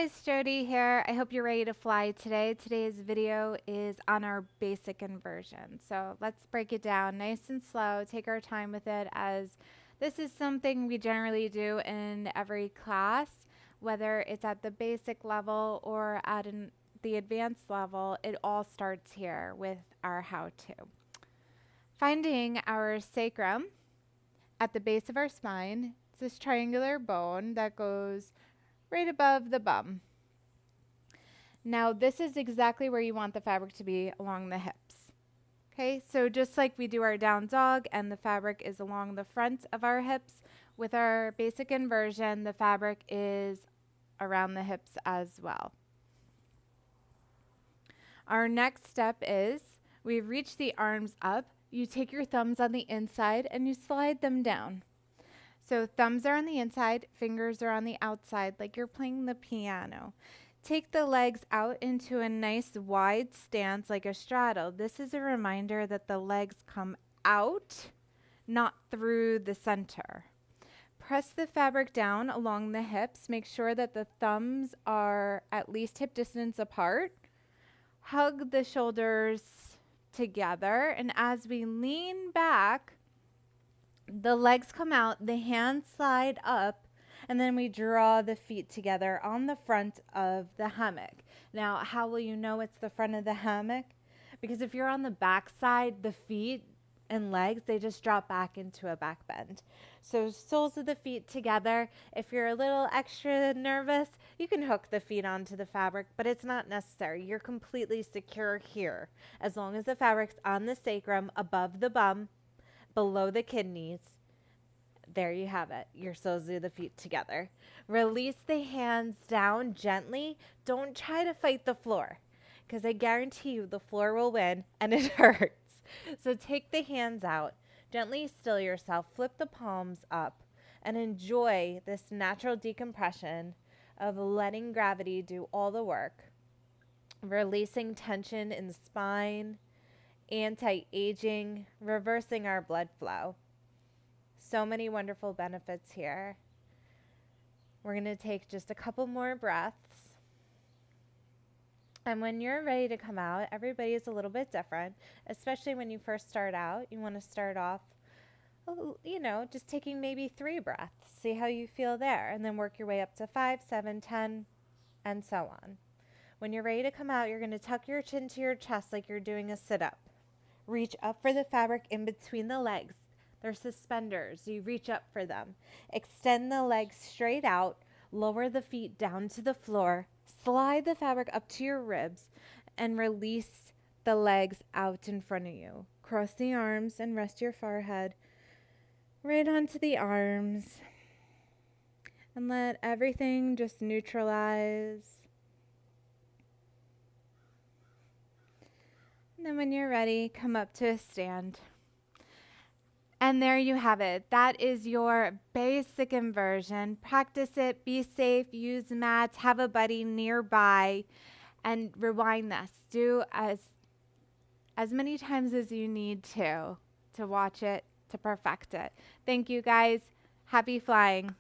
It's Jody here. I hope you're ready to fly today. Today's video is on our basic inversion. So let's break it down nice and slow. Take our time with it, as this is something we generally do in every class, whether it's at the basic level or at the advanced level. It all starts here with our how-to. Finding our sacrum at the base of our spine. It's this triangular bone that goes right above the bum. Now this is exactly where you want the fabric to be, along the hips. Okay, so just like we do our down dog and the fabric is along the front of our hips, with our basic inversion, the fabric is around the hips as well. Our next step is, we've reached the arms up, you take your thumbs on the inside and you slide them down. So thumbs are on the inside, fingers are on the outside, like you're playing the piano. Take the legs out into a nice wide stance like a straddle. This is a reminder that the legs come out, not through the center. Press the fabric down along the hips. Make sure that the thumbs are at least hip distance apart. Hug the shoulders together, and as we lean back, the legs come out, the hands slide up, and then we draw the feet together on the front of the hammock. Now, how will you know it's the front of the hammock? Because if you're on the back side, the feet and legs, they just drop back into a back bend. So soles of the feet together. If you're a little extra nervous, you can hook the feet onto the fabric, but it's not necessary. You're completely secure here, as long as the fabric's on the sacrum, above the bum, below the kidneys. There you have it, your soles of the feet together. Release the hands down gently. Don't try to fight the floor, because I guarantee you the floor will win and it hurts. So take the hands out, gently still yourself, flip the palms up, and enjoy this natural decompression of letting gravity do all the work. Releasing tension in the spine, anti-aging, reversing our blood flow. So many wonderful benefits here. We're going to take just a couple more breaths. And when you're ready to come out, everybody is a little bit different, especially when you first start out. You want to start off, just taking maybe 3 breaths. See how you feel there, and then work your way up to 5, 7, 10, and so on. When you're ready to come out, you're going to tuck your chin to your chest like you're doing a sit-up. Reach up for the fabric in between the legs. They're suspenders. You reach up for them. Extend the legs straight out. Lower the feet down to the floor. Slide the fabric up to your ribs and release the legs out in front of you. Cross the arms and rest your forehead right onto the arms. And let everything just neutralize. And then when you're ready, come up to a stand. And there you have it. That is your basic inversion. Practice it, be safe, use mats, have a buddy nearby, and rewind this. Do as many times as you need to watch it, to perfect it. Thank you guys. Happy flying.